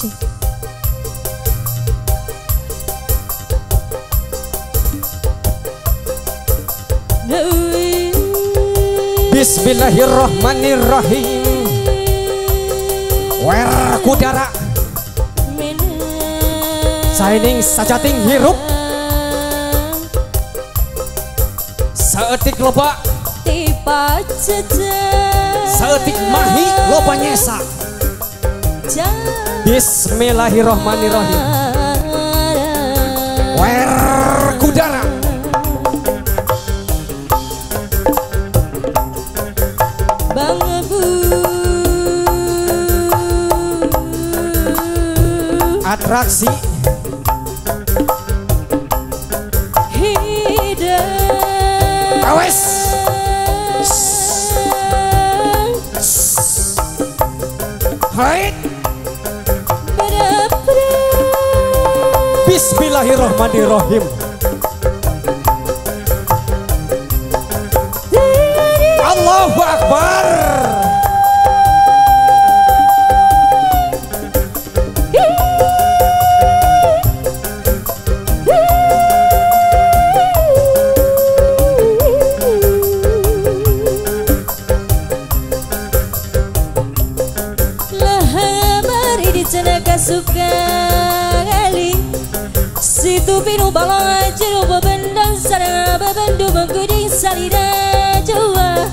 Cik. Bismillahirrahmanirrahim. Wer kudara saining sajating hirup seetik loba tipa jejak seetik mahi loba nyesa. Bismillahirrahmanirrahim. Wer kudara atraksi hidup awes hai Bismillahirrahmanirrahim. Allahu Akbar. Suka kali situ pinu balong aja bebendang sarang bebendu mengkuding salida jawa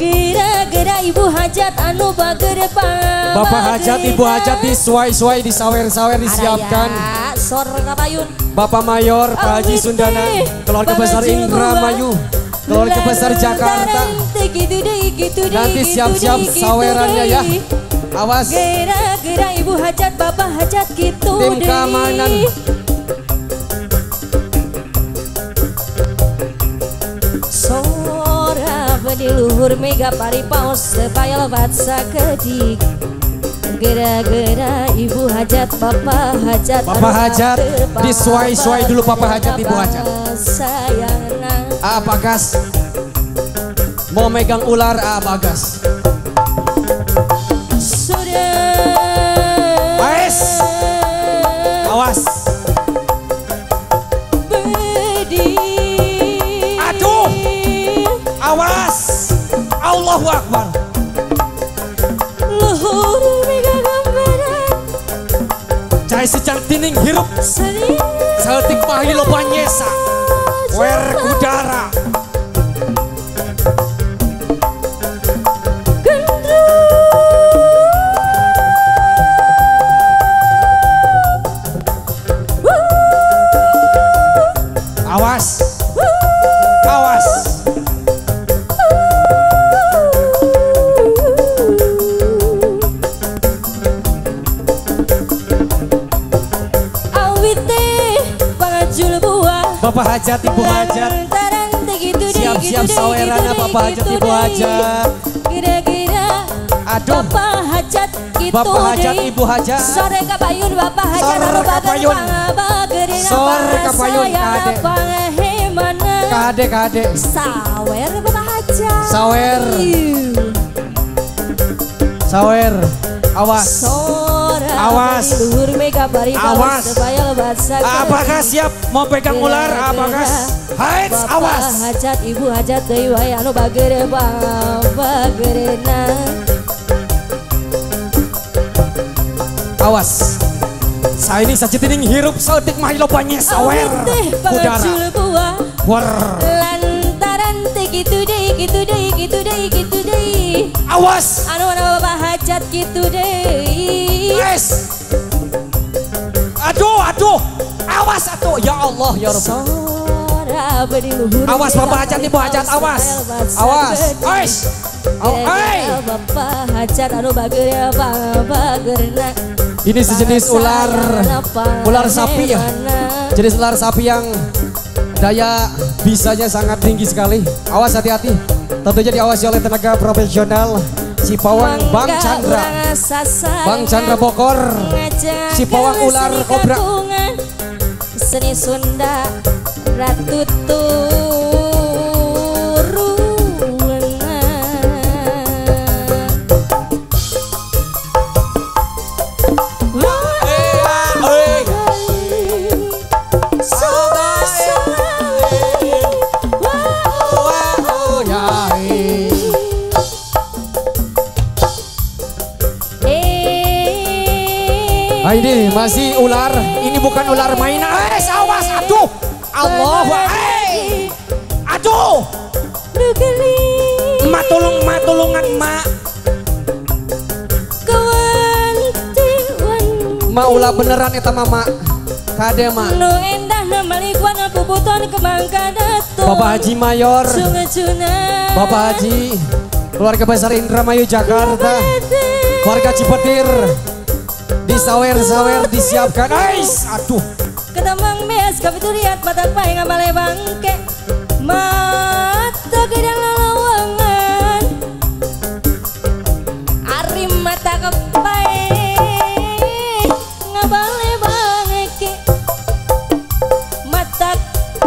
gera-gera ibu hajat anu bagedepan Bapak hajat ibu hajat disuai-suai disawer-sawer disiapkan sor kapayun Bapak Mayor Pak Haji Sundana keluarga besar Indramayu keluarga besar Jakarta nanti siap-siap sawerannya ya. Awas gera-gera ibu hajat bapak hajat gitu tim keamanan sora bediluhur mega paripaos supaya lebat sakedik gera-gera ibu hajat bapak hajat disuai-suai dulu bapak hajat ibu hajat sayangna apa gas mau megang ular apa gas awas aduh awas Allahu Akbar luhur mega gambaran cai secang tining hirup seetik mahi loba nyesa wer kudara awas awas awite pangajul buah bapak hajat ibu hajat siap-siap sawerana bapak hajat ibu hajat kira-kira aduh bapak hajat gitu bapak hajat ibu hajat sore kapayun bapak hajat sore kapayun sore kapayun kade sawer bapak hajat sawer awas awas awas apakah siap mau pegang ular apakah hai awas hajat ibu hajat deui wae anu bagere bagerena awas saya ini saja tining hirup seetik mahi loba nyesa sawer kudara war lantaran gitu deh awas anu bapak hajat gitu deh yes aduh awas ya Allah ya Rabbi awas bapak hajat ibu hajat awas bapak hajat anu bagerna ini sejenis ular sapi ya jenis ular sapi yang daya bisanya sangat tinggi sekali awas hati-hati tentunya diawasi oleh tenaga profesional Cipawang Bang Chandra Bogor Cipawang ular kobra seni Sunda Ratu Turunan Ini masih ular, ini bukan ular mainan. Awas, aduh. Allah, aduh. Mak tolongan mak. Mak ulah beneran eta mama. Kade mak. Bapak Haji Mayor, Bapak Haji, keluarga besar Indramayu Jakarta, keluarga Cipetir. Di sawer disiapkan. Aduh. Ketamang meas kapituriat mata pai ngamale bangke. Mata gedang lalawangan. Ari mata kepai ngabale bangke. Mata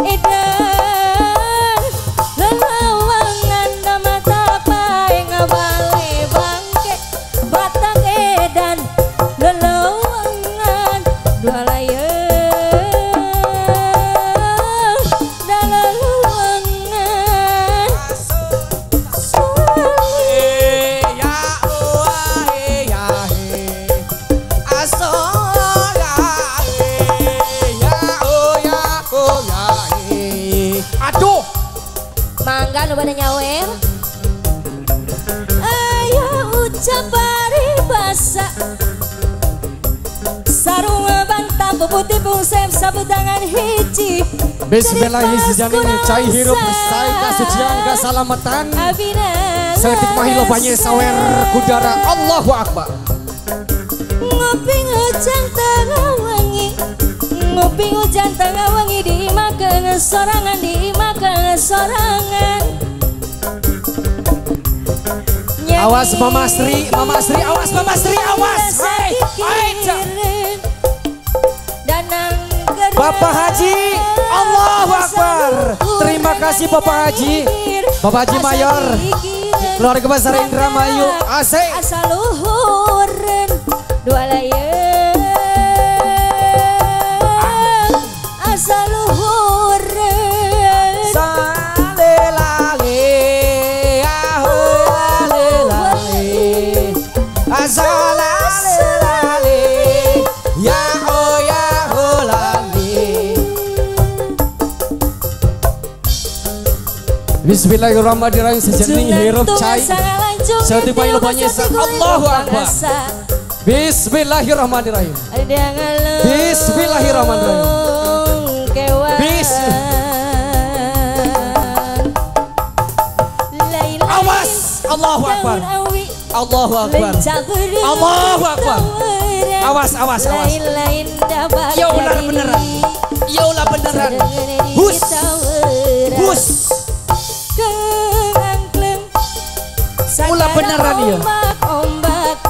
edan lalawangan da mata pai ngabale bangke. Mata edan lalawangan dua layar. Mangga nu bade nyawer. Aya ucap paribasa. Sarung bantah putih bungsep sabu tangan hiji. Bismillahirrahmanirrahim. Cai hirup sai kasucian keselamatan. Setik mahilo banyak sawer kudara. Allahu Akbar. Ngopi hujan tengah wangi. Ngopi hujan tengah wangi dimakan sorangan sorangan. Awas Mama Sri, awas Mama Sri, awas. Bapak Haji, Allahu Akbar. Terima kasih Bapak Haji, Bapak Haji Mayor, keluarga besar Indramayu. Asik. Asaluhuren dua layar. Asaluhuren. Bismillahirrahmanirrahim. Sejening hirup cai setik mahilo banyak. Allahu Akbar. Bismillahirrahmanirrahim. Bismillahirrahmanirrahim. Awas. Allahu Akbar. Allahu Akbar. Allahu Akbar. Awas. Ya ular beneran. Ya ular beneran. Hus. Ulah beneran ya.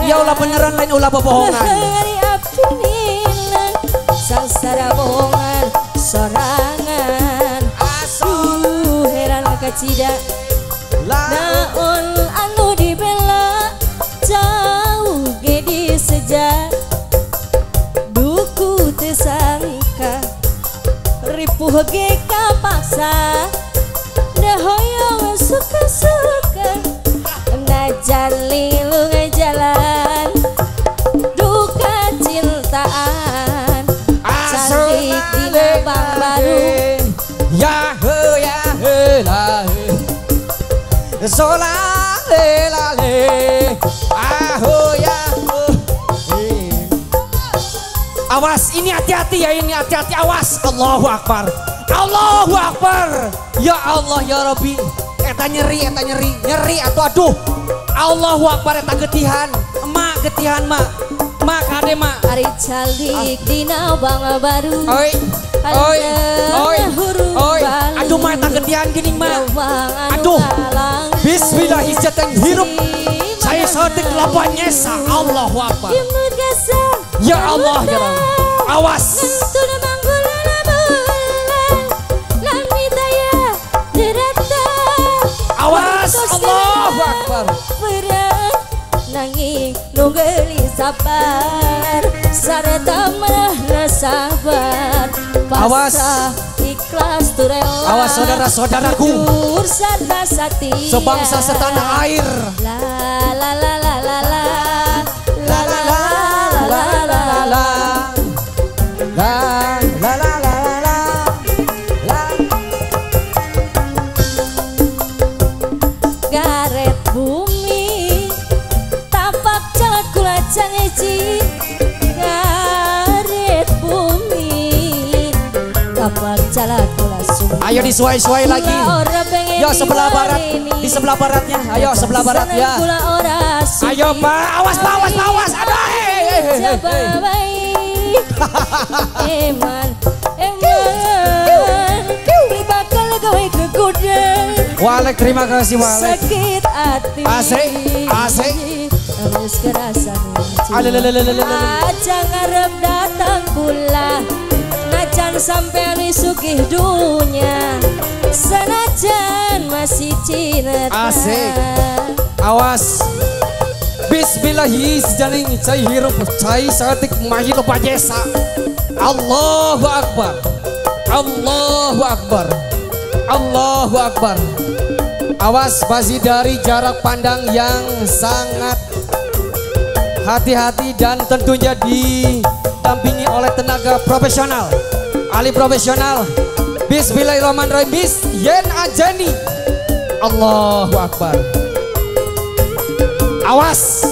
Ya ulah beneran lain ulah bohongan. Sangsara bohongan sorangan. Heran kacida. Naon anu dibela jauh gedi seja. Duku tesangka ripuh ge kapaksa. Dah hoyong suka-suka. Jalilu ngejalan duka cintaan cantik di Lebang Baru. Ya la sola la ya. Awas, ini hati-hati ya, ini hati-hati. Awas. Allahu Akbar. Allahu Akbar. Ya Allah ya Rabbi. Eta nyeri atau aduh. Allahu Akbar. Eta getihan emak, mak kade mak. Ari calik dina Bang Baru. Oi. Aduh mak eta getihan gini mak. Aduh. Bismillahirrahmanirrahim. Hirup saya setik lapan nyesa. Allahu Akbar. Ya Allah ya Rabbi. Awas. Awas. Allahu Akbar. Nanging nunggeli sabar sarta mana sabar. Awas. Ikhlas tu rela. Awas saudara-saudaraku. Sebangsa setanah air. La la la la la la la la la la la la. Ayo disuai-suai lagi. Yo sebelah barat, di sebelah baratnya. Ayo sebelah barat ya. Ayo Pak, awas Pak, awas Pak, awas. Aduh. Walek, terima kasih Walek. Sakit hati. Asik. Terus kerasan. Aja ngarep datang pula. Najan sampai risugih dunia. Senajan masih cinta. Asik. Awas. Bismillahi sejaling cai hirup cai satik mahil pajesa. Allahu Akbar. Allahu Akbar. Allahu Akbar. Awas masih dari jarak pandang yang sangat hati-hati dan tentunya didampingi oleh tenaga profesional, ahli profesional. Bismillahirrahmanirrahim. Bis Yen Anjani. Allahu Akbar. Awas.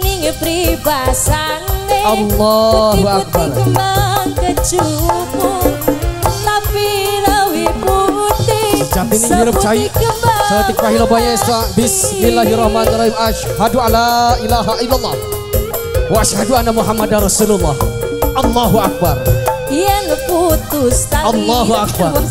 Ning pribasane Allahu Akbar. Tapi lawi putih Jatini hirup cai satik pahila bayesa. Bismillahirrahmanirrahim. Asyhadu alla ilaha illallah wa asyhadu anna Muhammadar Rasulullah. Allahu Akbar. Yang putus tali Allahu Akbar.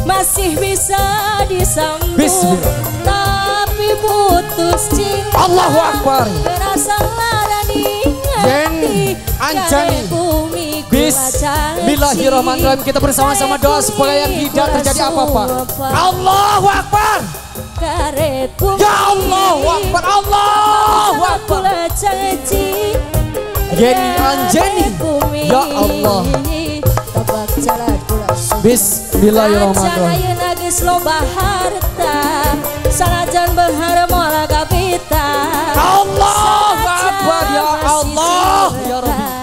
Masih bisa disambung. Bismillah. Tapi putus cinta. Allahu Akbar. Berasa lara di Yen Anjani. Bismillahirrahmanirrahim. Kita bersama-sama doa supaya tidak terjadi apa-apa. Allahu Akbar. Ya Allahu Akbar. Allahu Akbar. Yeni Anjani. Ya Allah. Bismillahirrahmanirrahim. Salajan berharap mola kapita. Allahu Akbar. Ya Allah. Ya Rabbi.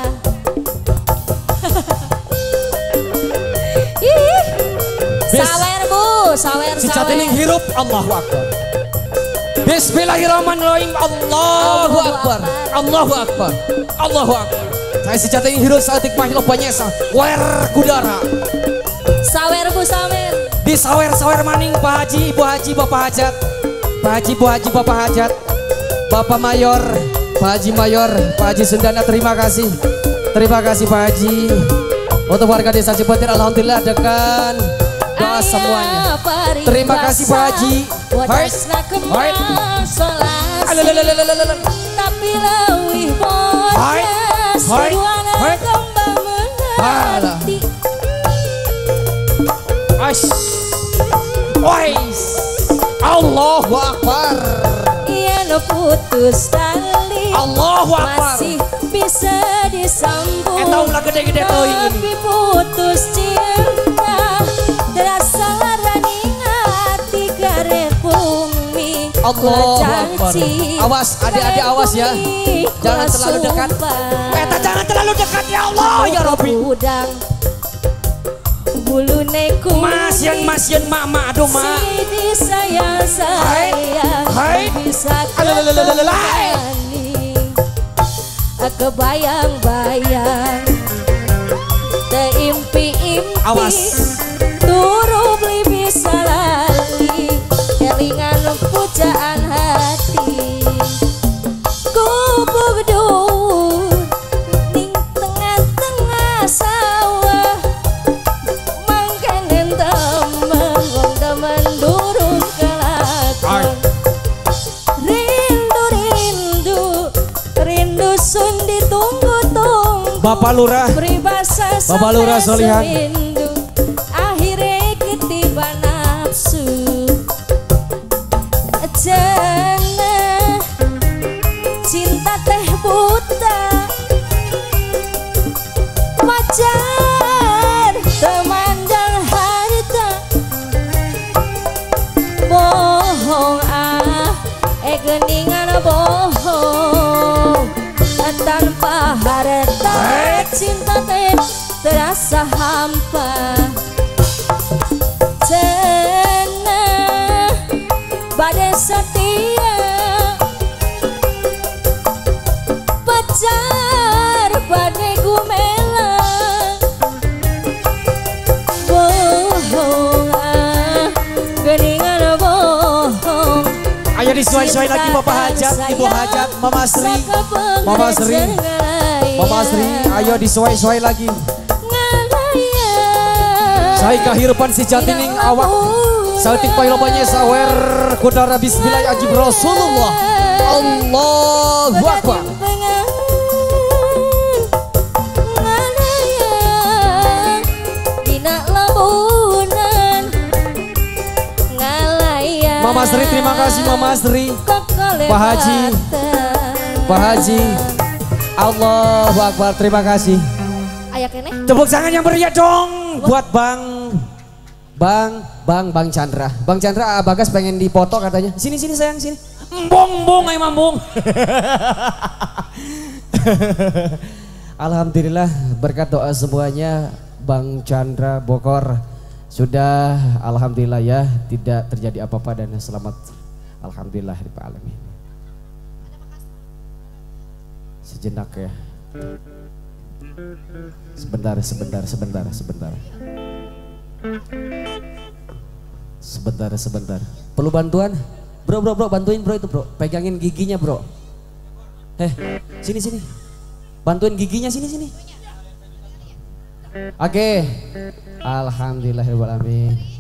Sawer bu, sawer. Si Catining hirup. Allahu Akbar. Bismillahirrahmanirrahim. Allahu Akbar. Allahu Akbar. Allahu Akbar. Saya si Catining hirup satik mahil banyesa. Wer kudara. Sawer bu, sawer. Di sawer maning Pak Haji, Ibu Haji, Bapak Hajat. Pak Haji, Bu Haji, Bapak Hajat. Bapak Mayor, Pak Haji Mayor, Pak Haji Sundana, terima kasih. Terima kasih Pak Haji. Untuk warga desa Cipetir, alhamdulillah dengan doa semuanya. Terima kasih Pak Haji. Tapi lawih bodas ruangan kembang mengerti. Allahu Akbar. Iya putus tali. Allahu Akbar. Masih bisa disambung. Gede-gede tapi putus cinta. Terasa larani hati karep bumi. Allahu Akbar. Awas adik-adik, awas ya. Jangan terlalu dekat. Jangan terlalu dekat ya Allah ya Rabbi. Bulu neku masyan mama aduh ma sini sayang bisa kembali kebayang-bayang teimpi-impi turu beli bisa lali kelingan pujaan hati kubuk dun ning tengah-tengah sawah mangkenen temen wong temen durung kelakon rindu sun ditunggu-tunggu Bapak Lurah Bapak Lurah Solihan akhirnya ketiba nafsu jana cinta teh buta wajar temandang harta bohong geningan bohong tanpa harta cinta teh terasa hampa cena badai setia pacar badai gumela disuai-suai lagi Bapak Hajat, Ibu Hajat, Mama Sri. Mama Sri. Mama Sri, ayo disuai-suai lagi. Saya kehirupan si jatining awak. Saltik pailobanya sawer kudara bismillah ajib Rasulullah. Allahu Akbar. Mama Sri, terima kasih Mama Sri. Pak Haji, Pak Haji, Allahu Akbar, terima kasih. Tepuk tangan yang meriah dong buat Bang Chandra. Bang Chandra, Bagas pengen dipoto katanya. Sini sayang, sini. Bong, ayo mambung. Alhamdulillah berkat doa semuanya Bang Chandra Bogor sudah alhamdulillah ya tidak terjadi apa-apa dan selamat alhamdulillah rabbil alamin. Sejenak ya. Sebentar. Perlu bantuan? Bro, bantuin bro itu bro. Pegangin giginya bro. Sini. Bantuin giginya sini. Oke. Alhamdulillahirobbilalamin.